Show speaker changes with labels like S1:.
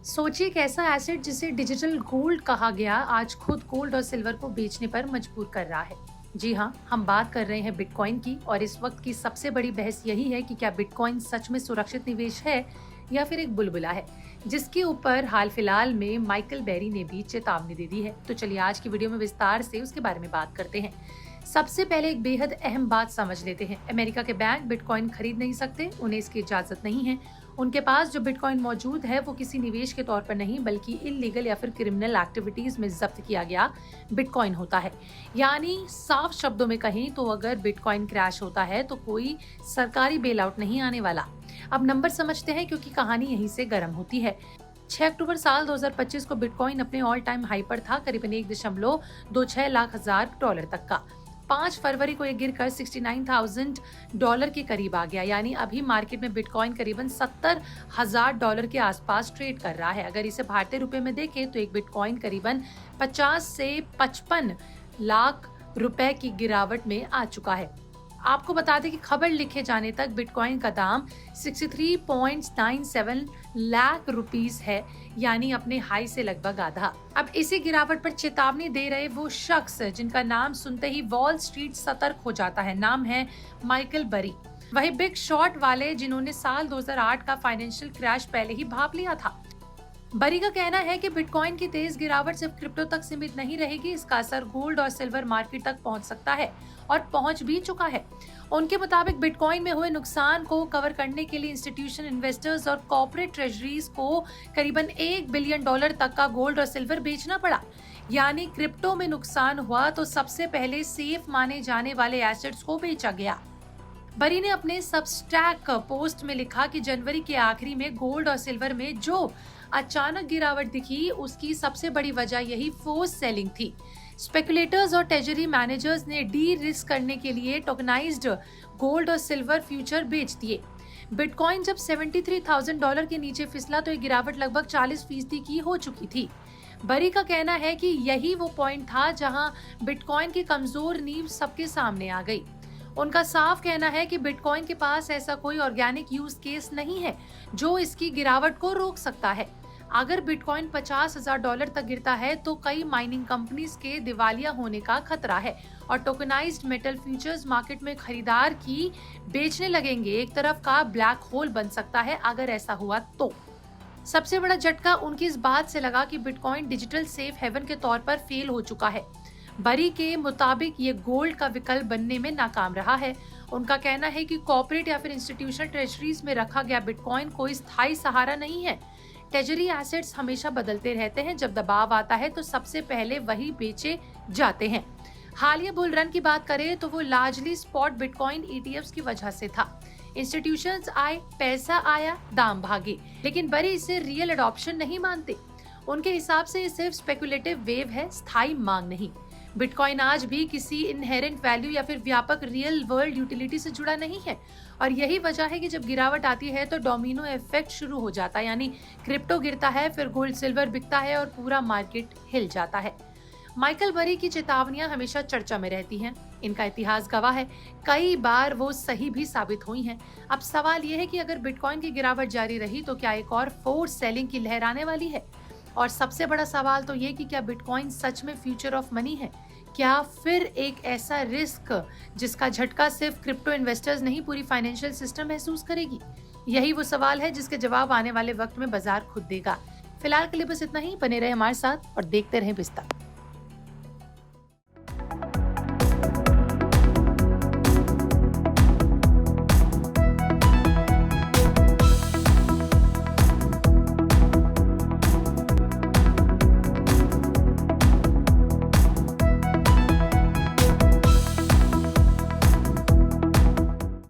S1: सोचिए एक ऐसा एसेट जिसे डिजिटल गोल्ड कहा गया आज खुद गोल्ड और सिल्वर को बेचने पर मजबूर कर रहा है। जी हाँ, हम बात कर रहे हैं बिटकॉइन की और इस वक्त की सबसे बड़ी बहस यही है कि क्या बिटकॉइन सच में सुरक्षित निवेश है या फिर एक बुलबुला है, जिसके ऊपर हाल फिलहाल में माइकल बेरी ने भी चेतावनी दे दी है। तो चलिए आज की वीडियो में विस्तार से उसके बारे में बात करते हैं। सबसे पहले एक बेहद अहम बात समझ लेते हैं। अमेरिका के बैंक बिटकॉइन खरीद नहीं सकते, उन्हें इसकी इजाजत नहीं है। उनके पास जो बिटकॉइन मौजूद है वो किसी निवेश के तौर पर नहीं बल्कि इलीगल या फिर क्रिमिनल एक्टिविटीज में जब्त किया गया बिटकॉइन होता है। यानी साफ शब्दों में कहें तो अगर बिटकॉइन क्रैश होता है तो कोई सरकारी बेल आउट नहीं आने वाला। अब नंबर समझते हैं क्योंकि कहानी यहीं से गर्म होती है। 6 अक्टूबर साल 2025 को बिटकॉइन अपने ऑल टाइम हाई पर था, करीबन 1.26 लाख हजार डॉलर तक का। 5 फरवरी को ये गिरकर $69,000 के करीब आ गया। यानी अभी मार्केट में बिटकॉइन करीबन $70,000 के आसपास ट्रेड कर रहा है। अगर इसे भारतीय रुपए में देखें तो एक बिटकॉइन करीबन 50 से 55 लाख रुपए की गिरावट में आ चुका है। आपको बता दें कि खबर लिखे जाने तक बिटकॉइन का दाम 63.97 लाख रुपीस है, यानी अपने हाई से लगभग आधा। अब इसी गिरावट पर चेतावनी दे रहे वो शख्स जिनका नाम सुनते ही वॉल स्ट्रीट सतर्क हो जाता है, नाम है माइकल बरी। वही बिग शॉट वाले जिन्होंने साल 2008 का फाइनेंशियल क्रैश पहले ही भांप लिया था। बरी का कहना है कि बिटकॉइन की तेज गिरावट सिर्फ क्रिप्टो तक सीमित नहीं रहेगी, इसका असर गोल्ड और सिल्वर मार्केट तक पहुंच सकता है और पहुंच भी चुका है। उनके मुताबिक बिटकॉइन में हुए नुकसान को कवर करने के लिए इंस्टीट्यूशन इन्वेस्टर्स और कॉर्पोरेट ट्रेजरीज को करीबन $1 बिलियन तक का गोल्ड और सिल्वर बेचना पड़ा। यानी क्रिप्टो में नुकसान हुआ तो सबसे पहले सेफ माने जाने वाले एसेट्स को बेचा गया। बरी ने अपने सबस्टैक पोस्ट में लिखा कि जनवरी के आखिरी में गोल्ड और सिल्वर में जो अचानक गिरावट दिखी उसकी सबसे बड़ी वजह यही फोर्स सेलिंग थी। स्पेकुलेटर्स और ट्रेजरी मैनेजर्स ने डी रिस्क करने के लिए टोकनाइज्ड गोल्ड और सिल्वर फ्यूचर बेच दिए। बिटकॉइन जब $73,000 के नीचे फिसला तो ये गिरावट लगभग 40% की हो चुकी थी। बरी का कहना है कि यही वो पॉइंट था जहां बिटकॉइन की कमजोर नींव सबके सामने आ गई। उनका साफ कहना है कि बिटकॉइन के पास ऐसा कोई ऑर्गेनिक यूज केस नहीं है जो इसकी गिरावट को रोक सकता है। अगर बिटकॉइन $50,000 तक गिरता है तो कई माइनिंग कंपनीज के दिवालिया होने का खतरा है और टोकनाइज्ड मेटल फ्यूचर्स मार्केट में खरीदार की बेचने लगेंगे। एक तरफ का ब्लैक होल बन सकता है अगर ऐसा हुआ तो। सबसे बड़ा झटका उनकी इस बात से लगा कि बिटकॉइन डिजिटल सेफ हेवन के तौर पर फेल हो चुका है। बरी के मुताबिक ये गोल्ड का विकल्प बनने में नाकाम रहा है। उनका कहना है कि कॉर्पोरेट या फिर इंस्टीट्यूशनल ट्रेजरीज में रखा गया बिटकॉइन कोई स्थायी सहारा नहीं है। ट्रेजरी एसेट्स हमेशा बदलते रहते हैं, जब दबाव आता है तो सबसे पहले वही बेचे जाते हैं। हालिया बुल रन की बात करें तो वो लार्जली स्पॉट बिटकॉइन ईटीएफ्स की वजह से था। इंस्टीट्यूशंस आए, पैसा आया, दाम भागे, लेकिन बरी इसे रियल एडॉप्शन नहीं मानते। उनके हिसाब से ये सिर्फ स्पेकुलेटिव वेव है, स्थायी मांग नहीं। बिटकॉइन आज भी किसी इनहेरेंट वैल्यू या फिर व्यापक रियल वर्ल्ड यूटिलिटी से जुड़ा नहीं है और यही वजह है कि जब गिरावट आती है तो डोमिनो इफेक्ट शुरू हो जाता है। यानी क्रिप्टो गिरता है, फिर गोल्ड सिल्वर बिकता है और पूरा मार्केट हिल जाता है। माइकल बरी की चेतावनियां हमेशा चर्चा में रहती हैं। इनका इतिहास गवाह है, कई बार वो सही भी साबित हुई हैं। अब सवाल ये है कि अगर बिटकॉइन की गिरावट जारी रही तो क्या एक और फोर्स सेलिंग की लहर आने वाली है? और सबसे बड़ा सवाल तो ये कि क्या बिटकॉइन सच में फ्यूचर ऑफ मनी है? क्या फिर एक ऐसा रिस्क जिसका झटका सिर्फ क्रिप्टो इन्वेस्टर्स नहीं पूरी फाइनेंशियल सिस्टम महसूस करेगी? यही वो सवाल है जिसके जवाब आने वाले वक्त में बाजार खुद देगा। फिलहाल के लिए बस इतना ही। बने रहे हमारे साथ और देखते रहें विस्तार।